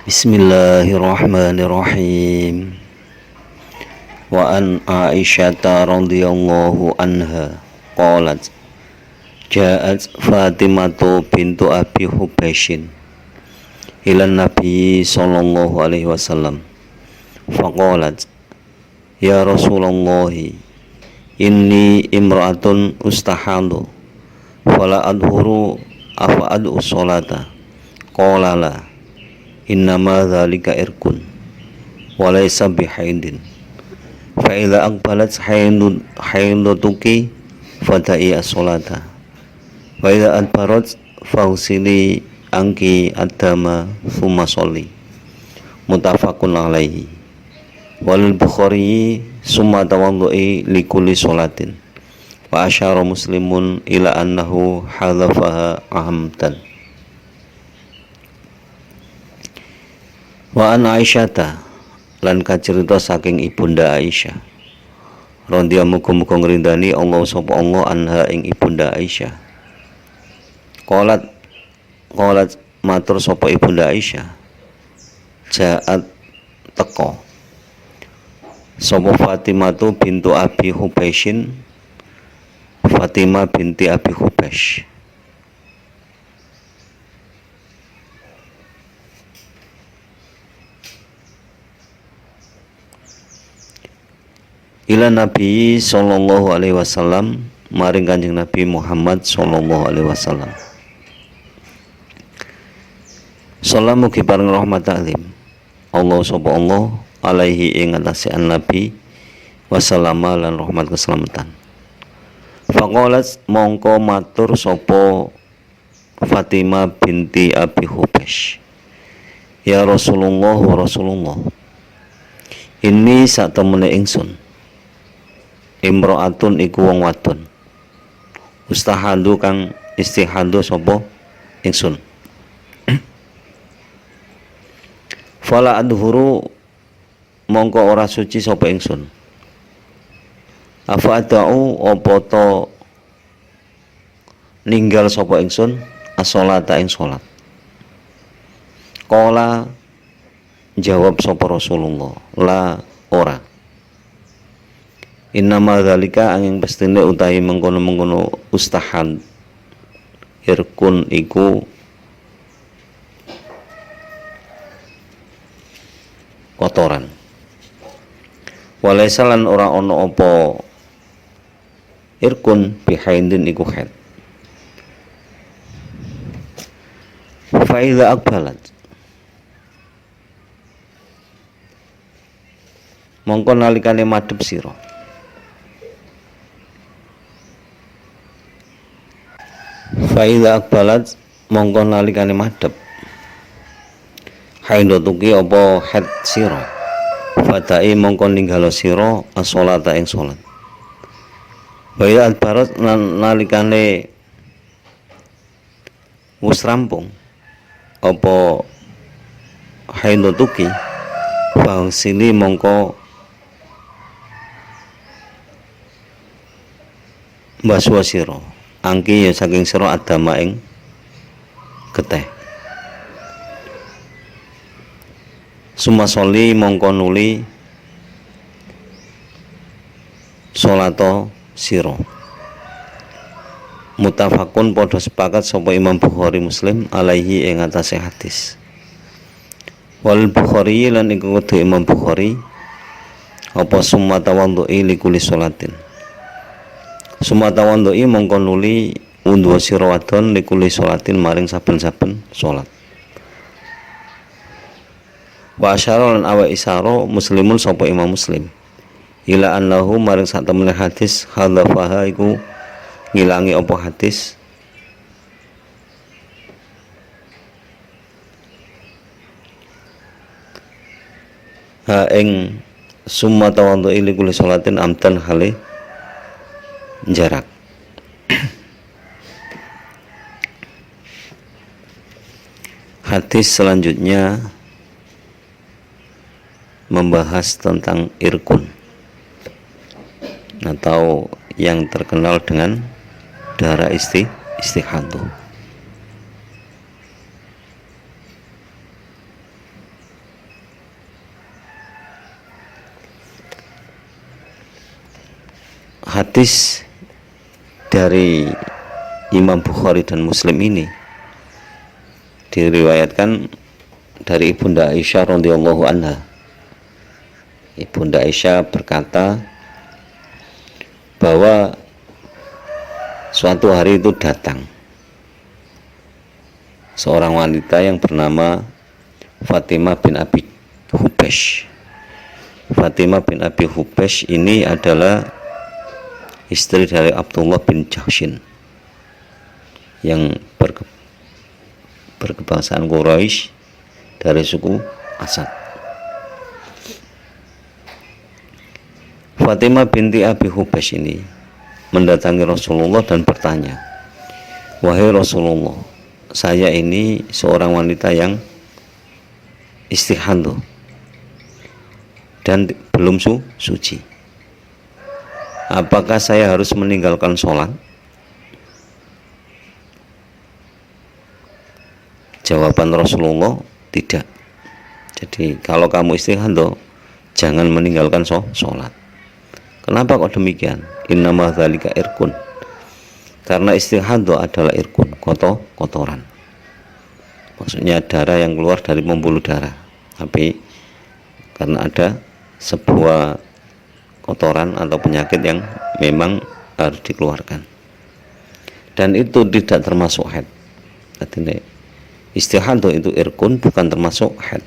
Bismillahirrahmanirrahim. Wa an Aisyah radhiyallahu anha qalat ja'at Fatimatu bintu Abi Hubaishin ila Nabi sallallahu alaihi wasallam faqalat ya Rasulullah inni imra'atun ustahadu fala adhuru afa ad'u sholata qala la innama dzalika irkun wa laysa bihaidin fa idza aqbalat haidatuki fada'i as-sholata wa idza adbarat fausili angki adama thumma sholli muttafaqun alaihi walil Bukhari summa tawaddu'i likulli sholatin wa asyara muslimun ila annahu hadzafaha ahamdan. Wa an Aisyata lan kacerita saking ibunda Aisyah radhiyallahu muga-muga ngrindani Allah sapa Allah anha ing ibunda Aisyah. Qalat matur sapa ibunda Aisyah ja'at teko sapa Fatimatu bintu Abi Hubaishin Fatimah binti Abi Hubaish ila Nabi sallallahu alaihi wasallam maring Kanjeng Nabi Muhammad sallallahu alaihi wasallam. Salamu ki bareng rahmat ta'lim Allah sapa Allah alaihi ing atase Nabi wasallama lan rahmat keselamatan. Faqalat mongko matur sapa Fatimah binti Abi Hubaish ya Rasulullah wa Rasulullah ini sak temene ingsun imro'atun iku wong wadon ustahadu kang istihadu sapa ingsun fala adhuru mongko ora suci sapa ingsun afa adau apa to ninggal sapa ingsun as-sholata ing salat qala jawab sapa Rasulullah la ora innama dzalika angin pestine utahi mengkono-mengkono ustahan irkun iku kotoran walaysa lan ora ana apa irkun bihaindin iku haid fa idza aqbalat mongko nalikane madhep sira fa idza aqbalat mongko nalikane madhep haidatuki apa haid sira fada'i mongko ninggalo sira as-sholata ing salat wa idza adbarat nalikane wis rampung apa haidatuki fangsili mongko baswa sira angki ya saking sira adama ing getih summa sholli mongko nuli sholato sira muttafaqun padha sepakat sapa Imam Bukhari Muslim alaihi ing atase hadis wal Bukhari lan iku kudu Imam Bukhari apa summa tawaddu'i likulli sholatin summa tawaddu'i mongko nuli undha sira wadon likulli sholatin maring saben-saben salat wa asyara lan awa isara muslimun sapa Imam Muslim ila annahu maring sak temene hadis hadzafaha iku ngilangi apa hadis ha ing summa tawaddu'i likulli sholatin amtan hale jarak. Hadis selanjutnya membahas tentang irkun atau yang terkenal dengan darah istihadah. hadis dari Imam Bukhari dan Muslim ini diriwayatkan dari Ibunda Aisyah radhiyallahu anha. Ibunda Aisyah berkata bahwa suatu hari itu datang seorang wanita yang bernama Fatimah bin Abi Hubesh. Fatimah bin Abi Hubesh ini adalah istri dari Abdullah bin Jahshin yang berkebangsaan Quraisy dari suku Asad. Fatimah binti Abi Hubesh ini mendatangi Rasulullah dan bertanya, "Wahai Rasulullah, saya ini seorang wanita yang istihadah dan belum suci. Apakah saya harus meninggalkan sholat?" Jawaban Rasulullah, tidak. Jadi kalau kamu istihadah, jangan meninggalkan sholat. Kenapa kok demikian? Innama dzalika irkun. Karena istihadah adalah irkun, kotoran. Maksudnya darah yang keluar dari pembuluh darah. Tapi karena ada sebuah kotoran atau penyakit yang memang harus dikeluarkan. Dan itu tidak termasuk haid. Artinya istihadah itu irkun, bukan termasuk haid.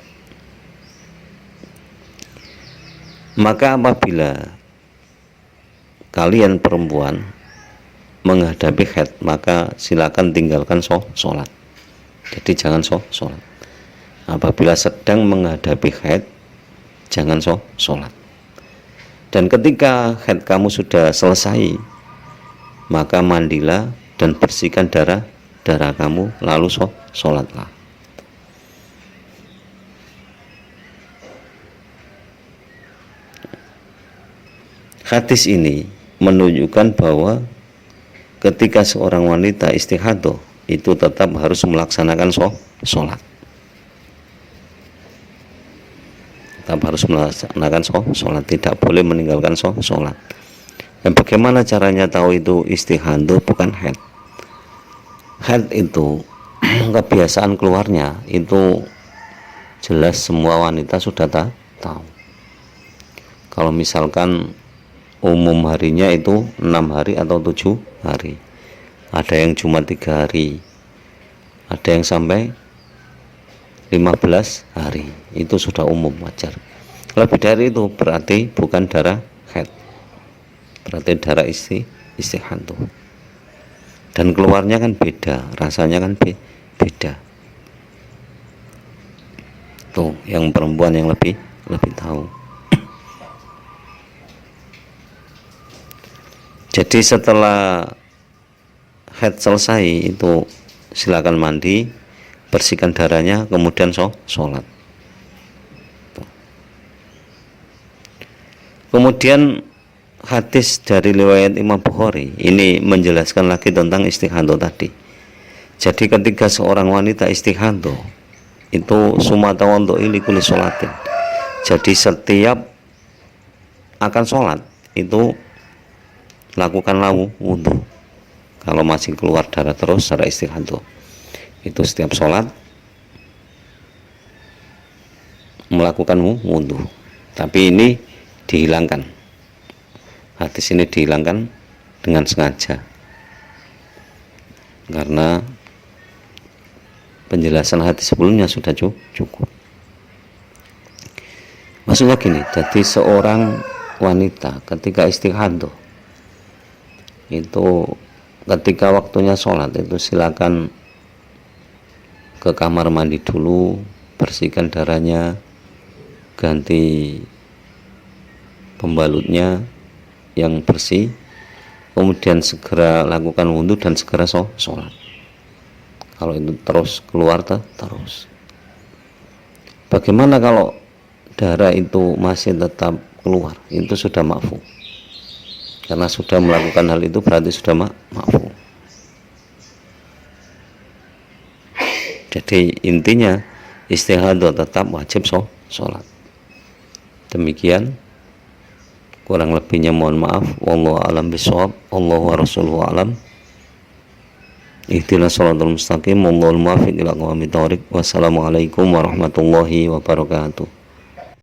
Maka apabila kalian perempuan menghadapi haid, maka silakan tinggalkan sholat. Jadi jangan sholat. Apabila sedang menghadapi haid, jangan sholat. Dan ketika haid kamu sudah selesai, maka mandilah dan bersihkan darah kamu, lalu sholatlah. Hadis ini menunjukkan bahwa ketika seorang wanita istihadah itu tetap harus melaksanakan sholat. Tetap harus melaksanakan sholat, tidak boleh meninggalkan sholat. Dan bagaimana caranya tahu itu istihadah bukan haid? Haid itu kebiasaan keluarnya itu jelas semua wanita sudah tahu. Kalau misalkan umum harinya itu 6 hari atau 7 hari, ada yang cuma 3 hari, ada yang sampai 15 hari, itu sudah umum, wajar. Lebih dari itu berarti bukan darah haid, berarti darah istihadah. Dan keluarnya kan beda, rasanya kan beda. Tuh yang perempuan yang lebih tahu. Jadi setelah haid selesai itu silakan mandi, bersihkan darahnya, kemudian sholat. Kemudian hadis dari riwayat Imam Bukhari ini menjelaskan lagi tentang istihadah tadi. Jadi ketika seorang wanita istihadah itu sumata untuk ilikuli sholatin. Jadi setiap akan sholat itu lakukanlah wudhu. Kalau masih keluar darah terus secara istihadah, itu setiap sholat melakukan wudhu. Tapi ini dihilangkan, hadis ini dihilangkan dengan sengaja karena penjelasan hadis sebelumnya sudah cukup. Maksudnya gini, jadi seorang wanita ketika istihadah itu ketika waktunya sholat itu silakan ke kamar mandi dulu, bersihkan darahnya, ganti pembalutnya yang bersih, kemudian segera lakukan wudhu dan segera sholat. Kalau itu terus keluar terus. Bagaimana kalau darah itu masih tetap keluar? Itu sudah ma'fu. Karena sudah melakukan hal itu berarti sudah ma'fu. Jadi intinya istihadah tetap wajib sholat. Demikian Kurang lebihnya mohon maaf. Wallahu a'lam bishawab. Allahu wa rasuluhu a'lam. Ihdinas shiratal mustaqim. Wallahul muwaffiq ila aqwamit thoriq. Wassalamualaikum warahmatullahi wabarakatuh.